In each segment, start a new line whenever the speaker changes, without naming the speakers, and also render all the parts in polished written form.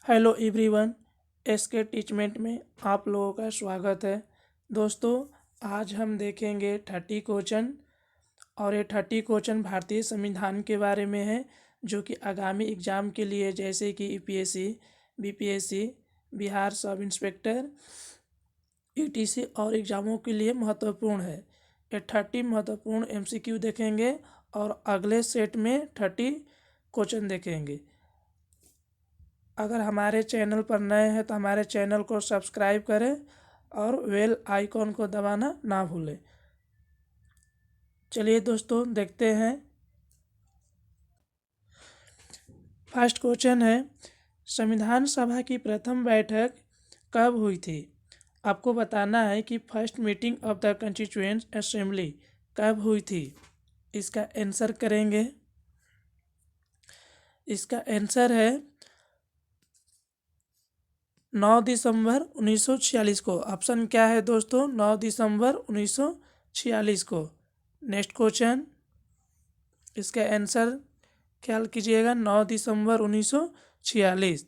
Hello everyone. SK Teachmint में आप लोगों का स्वागत है। दोस्तों, आज हम देखेंगे 30 क्वेश्चन और ये 30 क्वेश्चन भारतीय संविधान के बारे में है, जो कि आगामी एग्ज़ाम के लिए जैसे कि UPSC, BPSC, Bihar sub inspector, etc और एग्ज़ामों के लिए महत्वपूर्ण है। ये 30 महत्वपूर्ण एमसीक्यू देखेंगे और अगले सेट में 30 क्वेश्चन देखेंगे। अगर हमारे चैनल पर नए हैं तो हमारे चैनल को सब्सक्राइब करें और बेल आइकॉन को दबाना ना भूलें। चलिए दोस्तों, देखते हैं। फर्स्ट क्वेश्चन है, संविधान सभा की प्रथम बैठक कब हुई थी? आपको बताना है कि first meeting of the constituent assembly कब हुई थी। इसका आंसर करेंगे। इसका आंसर है 9 दिसंबर 1946 को। ऑप्शन क्या है दोस्तों? 9 दिसंबर 1946 को। नेक्स्ट क्वेश्चन, इसका आंसर ख्याल कीजिएगा, 9 दिसंबर 1946।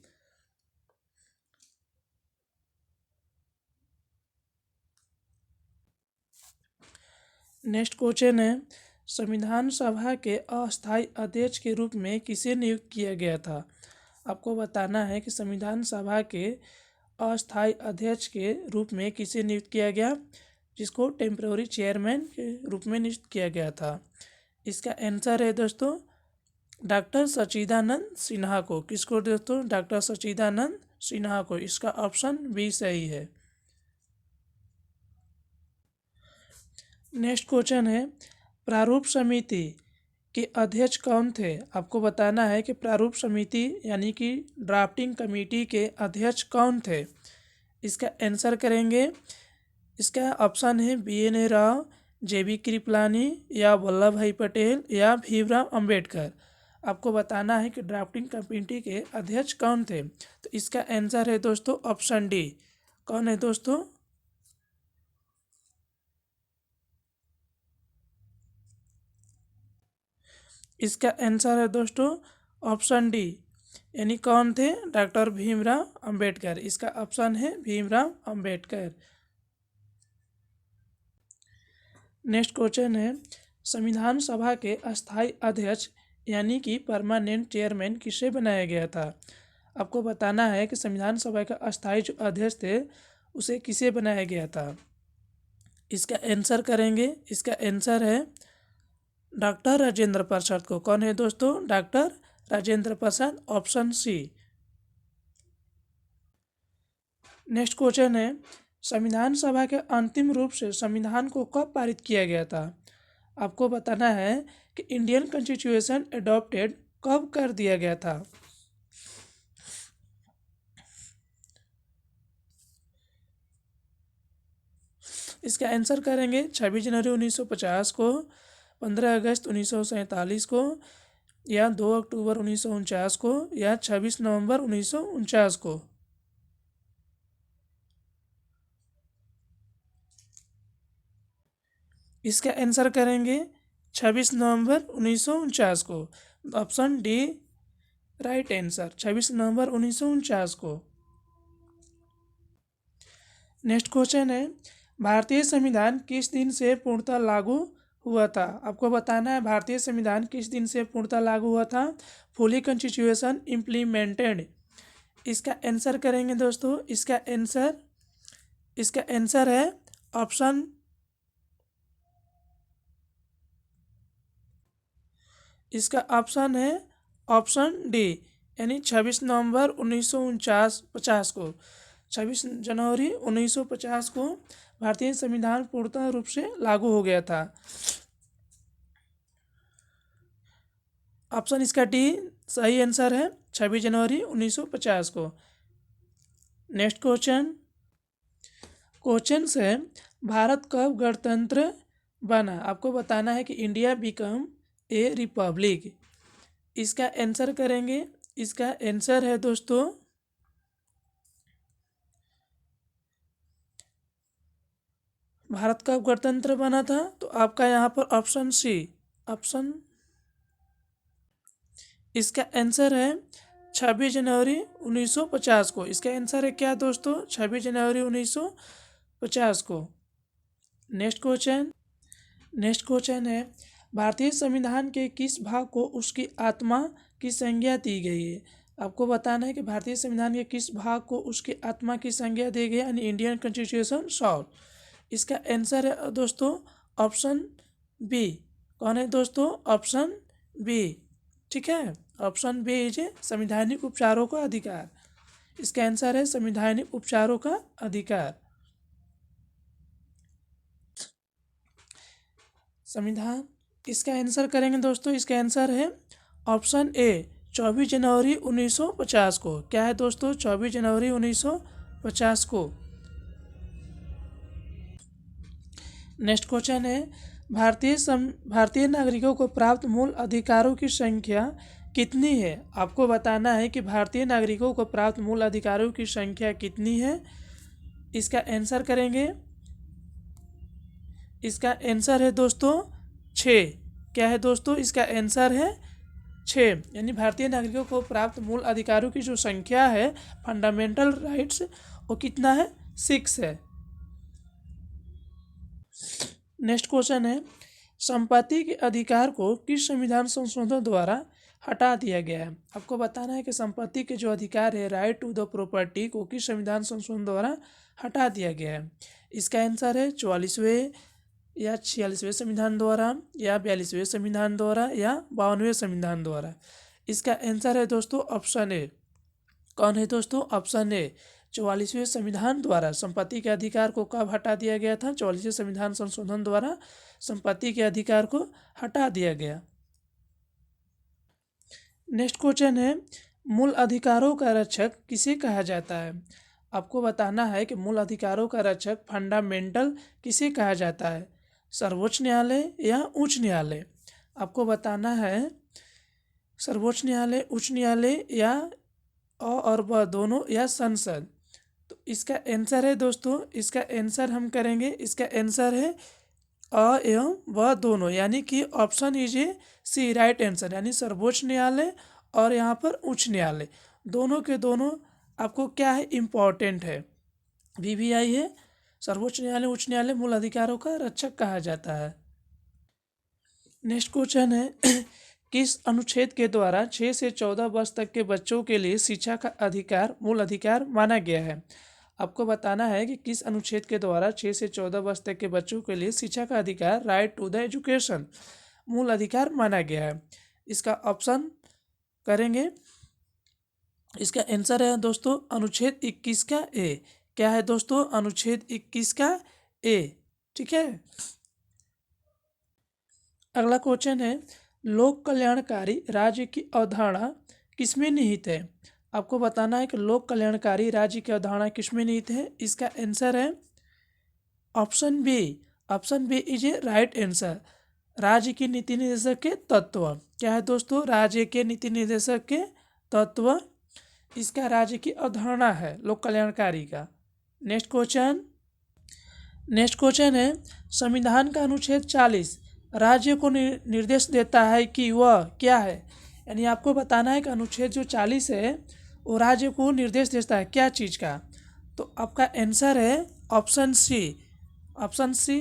नेक्स्ट क्वेश्चन है, संविधान सभा के अस्थायी अध्यक्ष के रूप में किसे नियुक्त किया गया था? आपको बताना है कि संविधान सभा के अस्थायी अध्यक्ष के रूप में किसे नियुक्त किया गया, जिसको टेम्पररी चेयरमैन के रूप में नियुक्त किया गया था। इसका आंसर है दोस्तों डॉक्टर सच्चिदानंद सिन्हा को। किसको दोस्तों? डॉक्टर सच्चिदानंद सिन्हा को। इसका ऑप्शन बी सही है। नेक्स्ट क्वेश्चन है, प्रारूप समिति के अध्यक्ष कौन थे? आपको बताना है कि प्रारूप समिति यानी कि ड्राफ्टिंग कमेटी के अध्यक्ष कौन थे। इसका आंसर करेंगे। इसका ऑप्शन है BN राव, JB कृपलानी या वल्लभ भाई पटेल या भीमराव अंबेडकर। आपको बताना है कि ड्राफ्टिंग कमेटी के अध्यक्ष कौन थे। तो इसका आंसर है दोस्तों ऑप्शन डी। कौन है दोस्तों? इसका आंसर है दोस्तों ऑप्शन डी, यानी कौन थे? डॉक्टर भीमराव अंबेडकर। इसका ऑप्शन है भीमराव अंबेडकर। नेक्स्ट क्वेश्चन है, संविधान सभा के अस्थायी अध्यक्ष यानी कि परमानेंट चेयरमैन किसे बनाया गया था? आपको बताना है कि संविधान सभा का अस्थायी जो अध्यक्ष थे उसे किसे बनाया गया था। इसका आंसर करेंगे। इसका आंसर है डॉक्टर राजेंद्र प्रसाद को। कौन है दोस्तों? Doctor Rajendra Prasad, option C. Next question है, संविधान सभा के अंतिम रूप से संविधान को कब पारित किया गया था? आपको बताना है कि इंडियन कॉन्स्टिट्यूशन एडॉप्टेड कब कर दिया गया था। इसका आंसर करेंगे 26 जनवरी 1950 को, 15 अगस्त 1947 को, या 2 अक्टूबर 1949 को, या 26 नवंबर 1949 को। इसका आंसर करेंगे 26 नवंबर 1949 को। ऑप्शन डी राइट आंसर, 26 नवंबर 1949 को। नेक्स्ट क्वेश्चन है, भारतीय संविधान किस दिन से पूर्णतः लागू हुआ था? आपको बताना है भारतीय संविधान किस दिन से पूर्णतः लागू हुआ था। Fully constitution implemented. इसका आंसर करेंगे दोस्तों। इसका आंसर है ऑप्शन इसका ऑप्शन है ऑप्शन डी, यानी 26 नवंबर 1950 को। 26 जनवरी 1950 को भारतीय संविधान पूर्णतः रूप से लागू हो गया था। ऑप्शन इसका डी सही आंसर है, 26 जनवरी 1950 को। नेक्स्ट क्वेश्चन है, भारत कब गणतंत्र बना? आपको बताना है कि इंडिया बिकम ए रिपब्लिक। इसका आंसर करेंगे। इसका आंसर है दोस्तों भारत कब गणतंत्र बना था, तो आपका यहाँ पर ऑप्शन सी। इसका आंसर है 26 जनवरी 1950 को। इसका आंसर है क्या दोस्तों? 26 जनवरी 1950 को। नेक्स्ट क्वेश्चन है, भारतीय संविधान के किस भाग को उसकी आत्मा की संज्ञा दी गई है? आपको बताना है कि भारतीय संविधान के किस भाग को उसकी आत्मा की संज्ञा दी गई है, यानी इंडियन कॉन्स्टिट्यूशन सॉल्व। इसका आंसर है दोस्तों ऑप्शन बी। कौन है दोस्तों? Option B. ठीक है, ऑप्शन बी इज संवैधानिक उपचारों का अधिकार। इसका आंसर है संवैधानिक उपचारों का अधिकार। संविधान, इसका आंसर करेंगे दोस्तों, इसका आंसर है ऑप्शन ए 24 जनवरी 1950 को। क्या है दोस्तों? 24 जनवरी 1950 को। नेक्स्ट क्वेश्चन है, भारतीय नागरिकों को प्राप्त मूल अधिकारों की संख्या कितनी है? आपको बताना है कि भारतीय नागरिकों को प्राप्त मूल अधिकारों की संख्या कितनी है। इसका आंसर करेंगे, इसका आंसर है दोस्तों 6। क्या है दोस्तों? इसका आंसर है 6, यानी भारतीय नागरिकों को प्राप्त मूल अधिकारों की जो संख्या है फंडामेंटल राइट्स, वो कितना है? 6 है। नेक्स्ट क्वेश्चन है, संपत्ति के अधिकार को किस संविधान संशोधन द्वारा हटा दिया गया है? आपको बताना है कि संपत्ति के जो अधिकार है राइट टू द प्रॉपर्टी को किस संविधान संशोधन द्वारा हटा दिया गया है। इसका आंसर है 44वें या 46वें संविधान द्वारा, या 42वें संविधान द्वारा, या 52वें संविधान द्वारा। इसका आंसर है दोस्तों ऑप्शन ए। कौन है दोस्तों? ऑप्शन ए 44वें संविधान द्वारा संपत्ति के अधिकार को कब हटा दिया गया था? 44वें संविधान संशोधन द्वारा संपत्ति के अधिकार को हटा दिया गया। नेक्स्ट क्वेश्चन है, मूल अधिकारों का रक्षक किसे कहा जाता है? आपको बताना है कि मूल अधिकारों का रक्षक फंडामेंटल किसे कहा जाता है? सर्वोच्च न्यायालय या उच्च न्यायालय? आपको बताना है सर्वोच्च न्यायालय, उच्च न्यायालय, या और व दोनों, या संसद। तो इसका आंसर है दोस्तों, इसका आंसर हम करेंगे, इसका आंसर है अ एवं व दोनों, यानी कि option is A C right answer, यानी सर्वोच्च न्यायालय और यहाँ पर उच्च न्यायालय, दोनों के दोनों आपको क्या है? इम्पॉर्टेंट है। VVI है, सर्वोच्च न्यायालय, उच्च न्यायालय मूल अधिकारों का रक्षक कहा जाता है। नेक्स्ट क्वेश्चन है, किस अनुच्छेद के द्वारा 6 से 14 वर्ष तक के बच्चों के लिए शिक्षा का अधिकार मूल अधिकार माना गया है? आपको बताना है कि किस अनुच्छेद के द्वारा 6 से 14 वर्ष तक के बच्चों के लिए शिक्षा का अधिकार राइट टू द एजुकेशन मूल अधिकार माना गया है। इसका ऑप्शन करेंगे, इसका आंसर है दोस्तों अनुच्छेद 21 का ए। क्या है दोस्तों? अनुच्छेद 21 का ए। ठीक है, अगला क्वेश्चन है, लोक कल्याणकारी राज्य की अवधारणा किसमें निहित है? आपको बताना है कि लोक कल्याणकारी राज्य की अवधारणा किसमें निहित है। इसका आंसर है option B. Option B is a right answer, राज्य की नीति निर्देशक के तत्व। क्या है दोस्तों? राज्य के नीति निर्देशक के तत्व, इसका राज्य की अवधारणा है लोक कल्याणकारी का। नेक्स्ट क्वेश्चन है, संविधान का अनुच्छेद 40 राज्य को निर्देश देता है कि वह क्या है? यानी आपको बताना है कि अनुच्छेद जो 40 है वो राज्य को निर्देश देता है क्या चीज़ का? तो आपका आंसर है option C. Option C,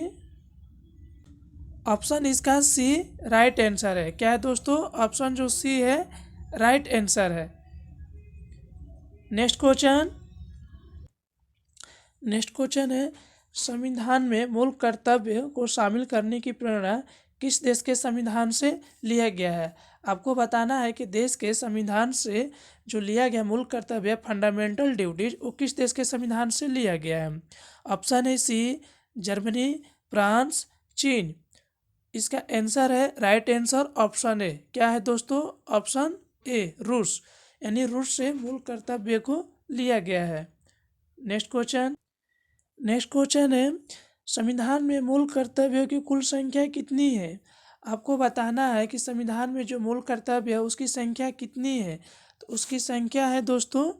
option इसका सी राइट आंसर है। क्या है दोस्तों? ऑप्शन जो सी है राइट आंसर है। नेक्स्ट क्वेश्चन है, संविधान में मूल कर्तव्य को शामिल करने की प्रेरणा किस देश के संविधान से लिया गया है? आपको बताना है कि देश के संविधान से जो लिया गया मूल कर्तव्य फंडामेंटल ड्यूटीज, वो किस देश के संविधान से लिया गया है। ऑप्शन है सी जर्मनी, फ्रांस, चीन। इसका आंसर है राइट आंसर ऑप्शन ए। क्या है दोस्तों? ऑप्शन ए रूस, यानी रूस से मूल कर्तव्य को लिया गया है। नेक्स्ट क्वेश्चन है, संविधान में मूल कर्तव्यों की कुल संख्या कितनी है? आपको बताना है कि संविधान में जो मूल कर्तव्य है उसकी संख्या कितनी है। तो उसकी संख्या है दोस्तों,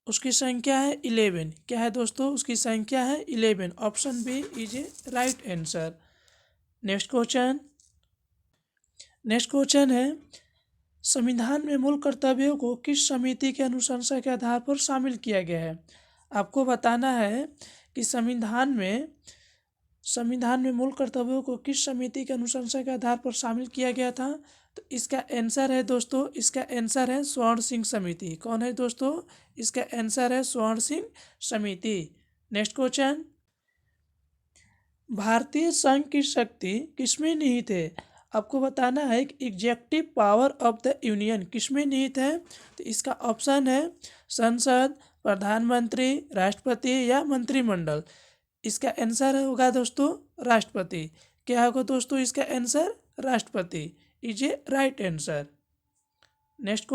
उसकी संख्या है 11। क्या है दोस्तों? उसकी संख्या है 11। Option B is a right answer. Next question है, संविधान में मूल कर्तव्यों को किस समिति के अनुशंसा के आधार पर शामिल किया गया है? आपको बताना है कि संविधान में मूल कर्तव्यों को किस समिति के अनुशंसा के आधार पर शामिल किया गया था। तो इसका आंसर है दोस्तों, इसका आंसर है स्वर्ण सिंह समिति। कौन है दोस्तों? इसका आंसर है स्वर्ण सिंह समिति। नेक्स्ट क्वेश्चन, भारतीय संघ की शक्ति किसमें निहित है? आपको बताना है कि executive power of the union किसमें निहित है। तो इसका ऑप्शन है संसद, प्रधानमंत्री, राष्ट्रपति या मंत्रिमंडल। इसका आंसर होगा दोस्तों राष्ट्रपति। क्या होगा दोस्तों इसका आंसर? राष्ट्रपति is a right answer. Next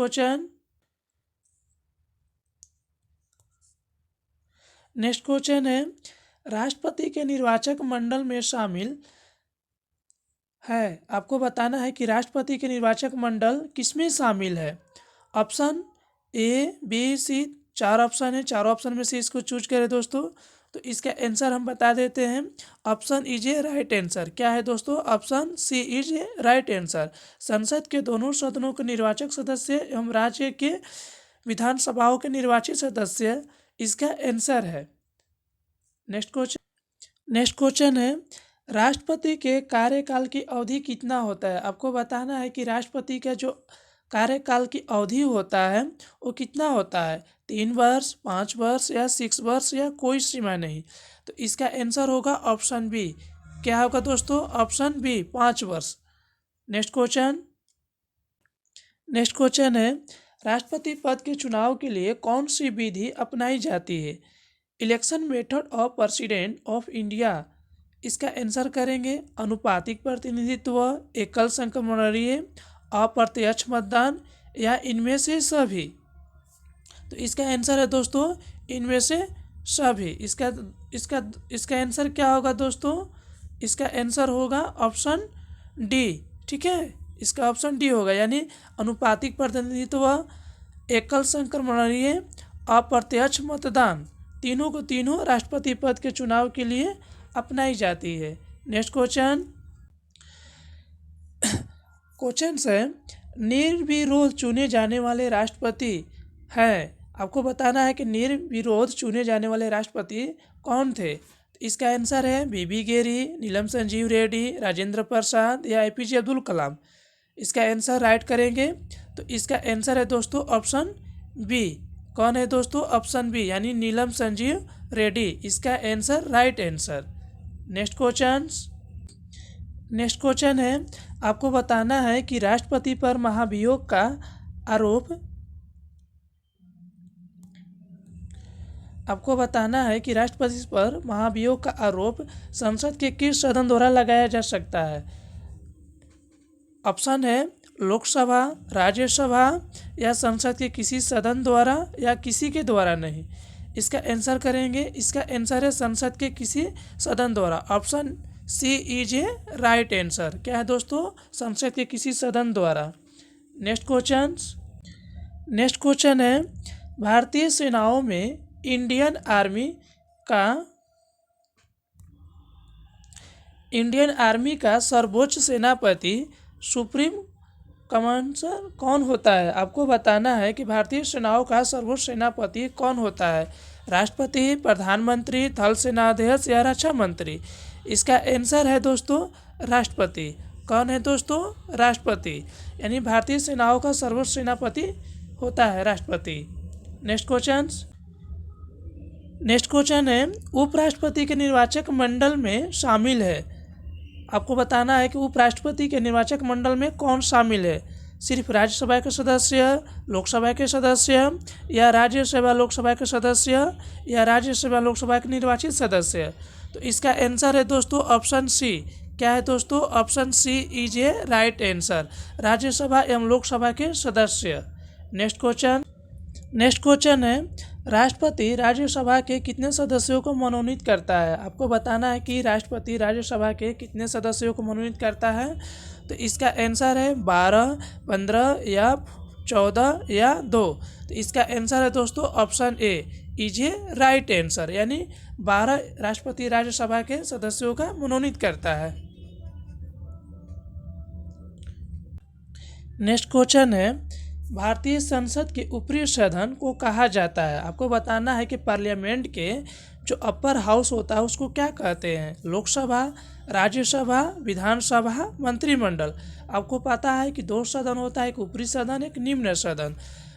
question है, राष्ट्रपति के निर्वाचक मंडल में शामिल है। आपको बताना है कि राष्ट्रपति के निर्वाचक मंडल किसमें शामिल है। Option A, B, C, 4 option है, 4 ऑप्शन में से इसको चूज करें दोस्तों। तो इसका आंसर हम बता देते हैं, option is a right answer. क्या है दोस्तों? Option C is a right answer. संसद के दोनों सदनों के निर्वाचक सदस्य एवं राज्य के विधानसभाओं के निर्वाचित सदस्य इसका आंसर है। नेक्स्ट क्वेश्चन है, राष्ट्रपति के कार्यकाल की अवधि कितना होता है? आपको बताना है कि राष्ट्रपति का जो कार्यकाल की अवधि होता है वो कितना होता है। 3 वर्ष, 5 वर्ष या 6 वर्ष या कोई सीमा नहीं। तो इसका आंसर होगा ऑप्शन बी। क्या होगा दोस्तों? ऑप्शन बी, 5 वर्ष। नेक्स्ट क्वेश्चन है, राष्ट्रपति पद के चुनाव के लिए कौन सी विधि अपनाई जाती है? Election method of president of India. इसका आंसर करेंगे अनुपातिक प्रतिनिधित्व, एकल संक्रमणीय, अप्रत्यक्ष मतदान या इनमें से सभी। तो इसका आंसर है दोस्तों इनमें से सभी। इसका आंसर क्या होगा दोस्तों? इसका आंसर होगा ऑप्शन डी। ठीक है, इसका ऑप्शन डी होगा, यानी अनुपातिक प्रतिनिधित्व, एकल संक्रमणीय, अप्रत्यक्ष मतदान, तीनों को तीनों राष्ट्रपति पद के चुनाव के लिए अपनाई जाती है। नेक्स्ट क्वेश्चन है, निर्विरोध चुने जाने वाले राष्ट्रपति हैं। आपको बताना है कि निर्विरोध चुने जाने वाले राष्ट्रपति कौन थे। तो इसका आंसर है बीबी गिरी, नीलम संजीव रेड्डी, राजेंद्र प्रसाद या एपीजे अब्दुल कलाम। इसका आंसर राइट करेंगे। तो इसका आंसर है दोस्तों ऑप्शन बी। कौन है दोस्तों? ऑप्शन बी, यानी नीलम संजीव रेड्डी। इसका answer right answer. Next question है, आपको बताना है कि राष्ट्रपति पर महाभियोग का आरोप संसद के किस सदन द्वारा लगाया जा सकता है। ऑप्शन है लोकसभा, राज्यसभा या संसद के किसी सदन द्वारा या किसी के द्वारा नहीं। इसका आंसर करेंगे, इसका आंसर है संसद के किसी सदन द्वारा। Option C is a right answer. क्या है दोस्तों? संसद के किसी सदन द्वारा। नेक्स्ट क्वेश्चन है, भारतीय सेनाओं में इंडियन आर्मी का सर्वोच्च सेनापति सुप्रीम कमांडर कौन होता है? आपको बताना है कि भारतीय सेनाओं का सर्वोच्च सेनापति कौन होता है। राष्ट्रपति, प्रधानमंत्री, थल सेनाध्यक्ष या रक्षा मंत्री। इसका आंसर है दोस्तों राष्ट्रपति। कौन है दोस्तों? राष्ट्रपति, यानी भारतीय सेनाओं का सर्वोच्च सेनापति होता है राष्ट्रपति। नेक्स्ट क्वेश्चन है, उपराष्ट्रपति के निर्वाचक मंडल में शामिल है। आपको बताना है कि उपराष्ट्रपति के निर्वाचक मंडल में कौन शामिल है। सिर्फ राज्यसभा के सदस्य, लोकसभा के सदस्य या राज्यसभा लोकसभा के सदस्य या राज्यसभा लोकसभा के निर्वाचित सदस्य। तो इसका आंसर है दोस्तों ऑप्शन सी। क्या है दोस्तों? Option C is a right answer, Rajya Sabha एवं लोकसभा के सदस्य। नेक्स्ट क्वेश्चन है, राष्ट्रपति राज्यसभा के कितने सदस्यों को मनोनीत करता है। आपको बताना है कि राष्ट्रपति राज्यसभा के कितने सदस्यों को मनोनीत करता है। तो इसका आंसर है 12, 15 या 14 या 2। तो इसका आंसर है दोस्तों option A is a right answer, यानी 12 राष्ट्रपति राज्यसभा के सदस्यों का मनोनीत करता है। नेक्स्ट क्वेश्चन है, भारतीय संसद के ऊपरी सदन को कहा जाता है। आपको बताना है कि पार्लियामेंट के जो अपर हाउस होता है उसको क्या कहते हैं। लोकसभा, राज्यसभा, विधानसभा, मंत्रिमंडल। आपको पता है कि दो सदन होता है, एक ऊपरी सदन एक निम्न सदन।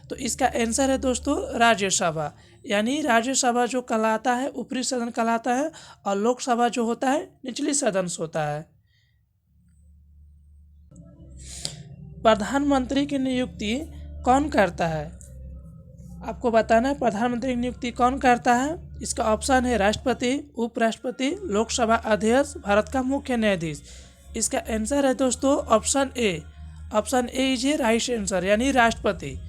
तो इसका आंसर है दोस्तों राज्यसभा। यानी राज्यसभा जो कहलाता है ऊपरी सदन कहलाता है और लोकसभा जो होता है निचली सदन होता है। प्रधानमंत्री की नियुक्ति कौन करता है। आपको बताना है प्रधानमंत्री की नियुक्ति कौन करता है। इसका ऑप्शन है राष्ट्रपति, उपराष्ट्रपति, लोकसभा अध्यक्ष, भारत का मुख्य न्यायाधीश। इसका आंसर है दोस्तों option A. Option A is a right answer यानी राष्ट्रपति।